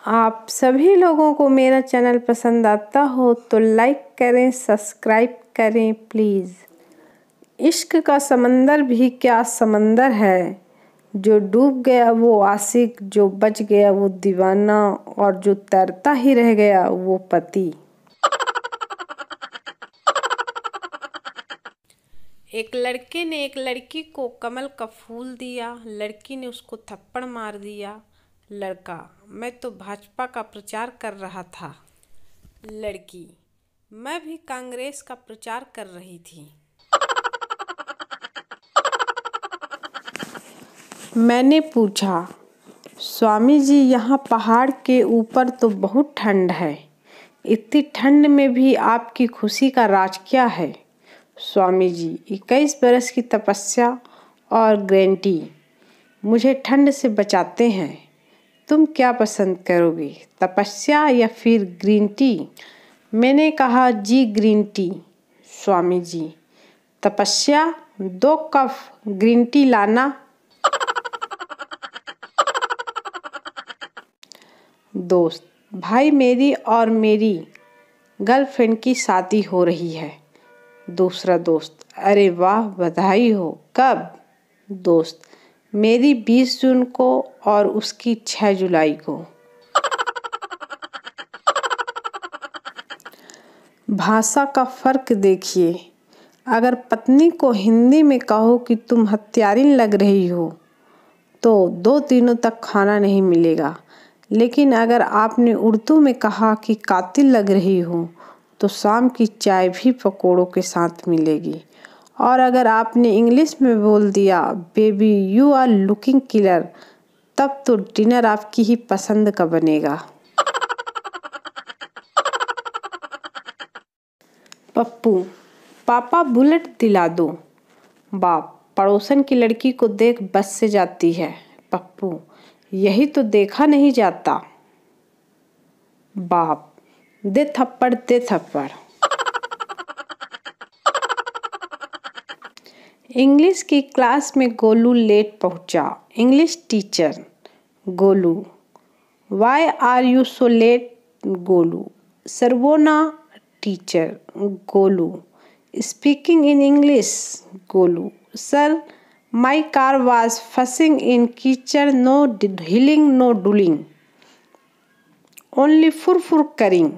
आप सभी लोगों को मेरा चैनल पसंद आता हो तो लाइक करें, सब्सक्राइब करें प्लीज़। इश्क का समंदर भी क्या समंदर है, जो डूब गया वो आशिक, जो बच गया वो दीवाना, और जो तैरता ही रह गया वो पति। एक लड़के ने एक लड़की को कमल का फूल दिया, लड़की ने उसको थप्पड़ मार दिया। लड़का: मैं तो भाजपा का प्रचार कर रहा था। लड़की: मैं भी कांग्रेस का प्रचार कर रही थी। मैंने पूछा, स्वामी जी यहाँ पहाड़ के ऊपर तो बहुत ठंड है, इतनी ठंड में भी आपकी खुशी का राज क्या है? स्वामी जी: 21 बरस की तपस्या और ग्रीन टी मुझे ठंड से बचाते हैं। तुम क्या पसंद करोगे, तपस्या या फिर ग्रीन टी? मैंने कहा, जी ग्रीन टी। स्वामी जी: तपस्या, 2 कप ग्रीन टी लाना। दोस्त: भाई मेरी और मेरी गर्लफ्रेंड की शादी हो रही है। दूसरा दोस्त: अरे वाह, बधाई हो। कब? दोस्त: मेरी 20 जून को और उसकी 6 जुलाई को। भाषा का फर्क देखिए। अगर पत्नी को हिंदी में कहो कि तुम हत्यारिन लग रही हो तो 2 दिनों तक खाना नहीं मिलेगा, लेकिन अगर आपने उर्दू में कहा कि कातिल लग रही हो तो शाम की चाय भी पकोड़ों के साथ मिलेगी। और अगर आपने इंग्लिश में बोल दिया, baby you are looking killer, तब तो डिनर आपकी ही पसंद का बनेगा। पप्पू: पापा बुलेट दिला दो। बाप: पड़ोसन की लड़की को देख बस से जाती है। पप्पू: यही तो देखा नहीं जाता। बाप: दे थप्पड़ दे थप्पड़। इंग्लिश की क्लास में गोलू लेट पहुंचा। English teacher: Golu: why are you so late? Golu: सरवोना। Teacher: Golu: speaking in English. Golu: sir, my car was फसिंग इन कीचड़, नो हीलिंग नो डूलिंग, ओनली फुर फुर करिंग।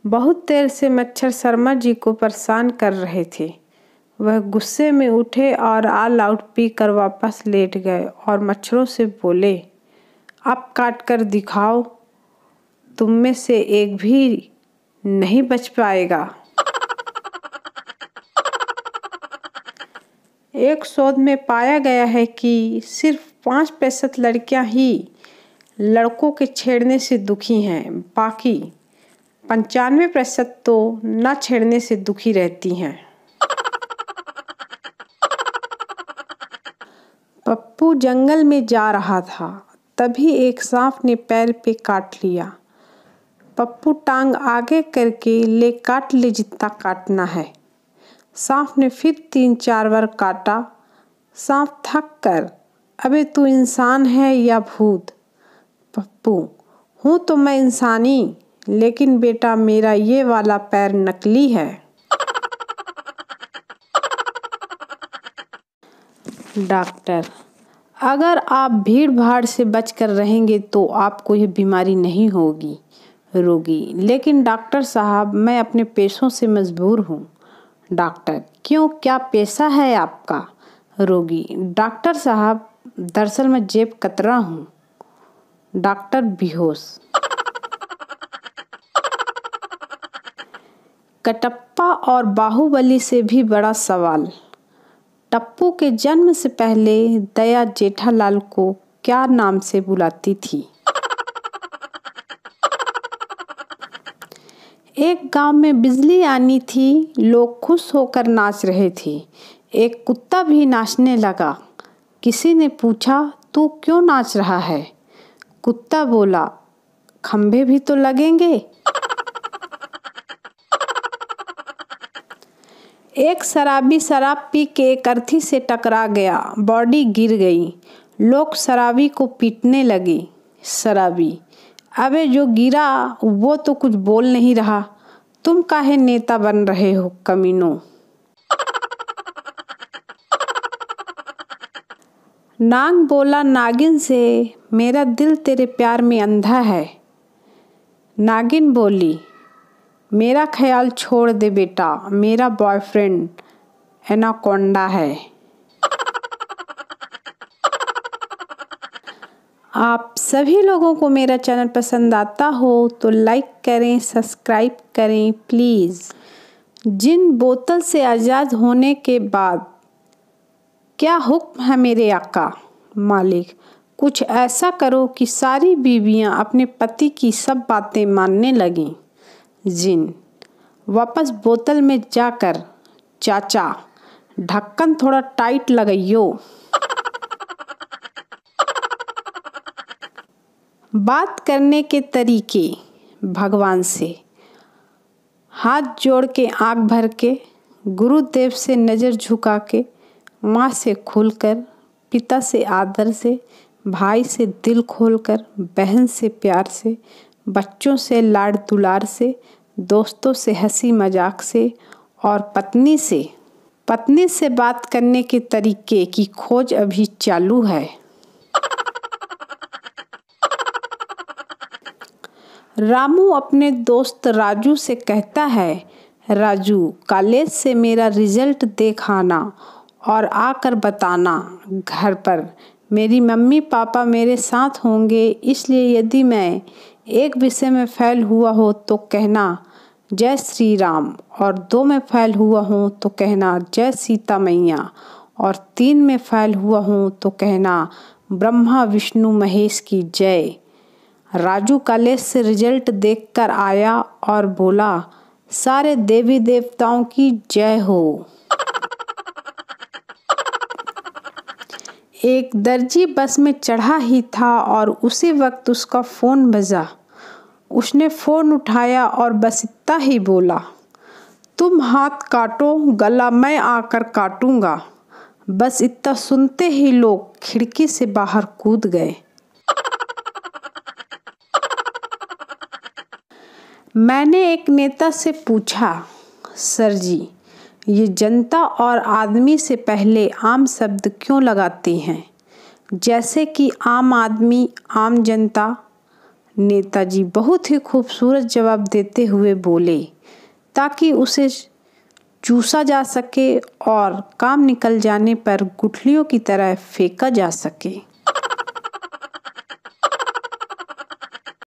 बहुत देर से मच्छर शर्मा जी को परेशान कर रहे थे। वह गुस्से में उठे और ऑल आउट पी कर वापस लेट गए और मच्छरों से बोले, अब काट कर दिखाओ, तुम में से एक भी नहीं बच पाएगा। एक शोध में पाया गया है कि सिर्फ 5% लड़कियां ही लड़कों के छेड़ने से दुखी हैं, बाकी 95% तो न छेड़ने से दुखी रहती हैं। पप्पू जंगल में जा रहा था, तभी एक सांप ने पैर पे काट लिया। पप्पू टांग आगे करके, ले काट ले जितना काटना है। सांप ने फिर 3-4 बार काटा। सांप थक कर, अबे तू इंसान है या भूत? पप्पू: हूँ तो मैं इंसानी, लेकिन बेटा मेरा ये वाला पैर नकली है। डॉक्टर: अगर आप भीड़ भाड़ से बचकर रहेंगे तो आपको यह बीमारी नहीं होगी। रोगी: लेकिन डॉक्टर साहब, मैं अपने पेशों से मजबूर हूँ। डॉक्टर: क्यों, क्या पेशा है आपका? रोगी: डॉक्टर साहब, दरअसल मैं जेब कतरा हूँ। डॉक्टर बेहोश। कटप्पा और बाहुबली से भी बड़ा सवाल। टप्पू के जन्म से पहले दया जेठालाल को क्या नाम से बुलाती थी? एक गांव में बिजली आनी थी, लोग खुश होकर नाच रहे थे। एक कुत्ता भी नाचने लगा। किसी ने पूछा, तू क्यों नाच रहा है? कुत्ता बोला, खंभे भी तो लगेंगे। एक शराबी शराब पी के एक अर्थी से टकरा गया, बॉडी गिर गई। लोग शराबी को पीटने लगे। शराबी: अबे जो गिरा वो तो कुछ बोल नहीं रहा, तुम काहे नेता बन रहे हो कमीनों। नाग बोला नागिन से, मेरा दिल तेरे प्यार में अंधा है। नागिन बोली, मेरा ख्याल छोड़ दे बेटा, मेरा बॉयफ्रेंड एनाकोंडा है। आप सभी लोगों को मेरा चैनल पसंद आता हो तो लाइक करें, सब्सक्राइब करें प्लीज़। जिन बोतल से आज़ाद होने के बाद क्या हुक्म है मेरे आका मालिक, कुछ ऐसा करो कि सारी बीवियां अपने पति की सब बातें मानने लगें। जिन: वापस बोतल में जाकर चाचा ढक्कन थोड़ा टाइट लगाइयो। बात करने के तरीके: भगवान से हाथ जोड़ के, आँख भर के, गुरुदेव से नज़र झुका के, माँ से खुलकर, पिता से आदर से, भाई से दिल खोलकर, बहन से प्यार से, बच्चों से लाड दुलार से, दोस्तों से हंसी मजाक से और पत्नी से बात करने के तरीके की खोज अभी चालू है। रामू अपने दोस्त राजू से कहता है, राजू कॉलेज से मेरा रिजल्ट देख आना और आकर बताना घर पर। मेरी मम्मी पापा मेरे साथ होंगे, इसलिए यदि मैं एक विषय में फेल हुआ हो तो कहना जय श्री राम, और 2 में फेल हुआ हूँ तो कहना जय सीता मैया, और 3 में फेल हुआ हूँ तो कहना ब्रह्मा विष्णु महेश की जय। राजू कॉलेज से रिजल्ट देखकर आया और बोला, सारे देवी देवताओं की जय हो। एक दर्जी बस में चढ़ा ही था और उसी वक्त उसका फ़ोन बजा। उसने फ़ोन उठाया और बस इतना ही बोला, तुम हाथ काटो, गला मैं आकर काटूंगा। बस इतना सुनते ही लोग खिड़की से बाहर कूद गए। मैंने एक नेता से पूछा, सर जी ये जनता और आदमी से पहले आम शब्द क्यों लगाते हैं, जैसे कि आम आदमी, आम जनता। नेताजी बहुत ही खूबसूरत जवाब देते हुए बोले, ताकि उसे चूसा जा सके और काम निकल जाने पर गुठलियों की तरह फेंका जा सके।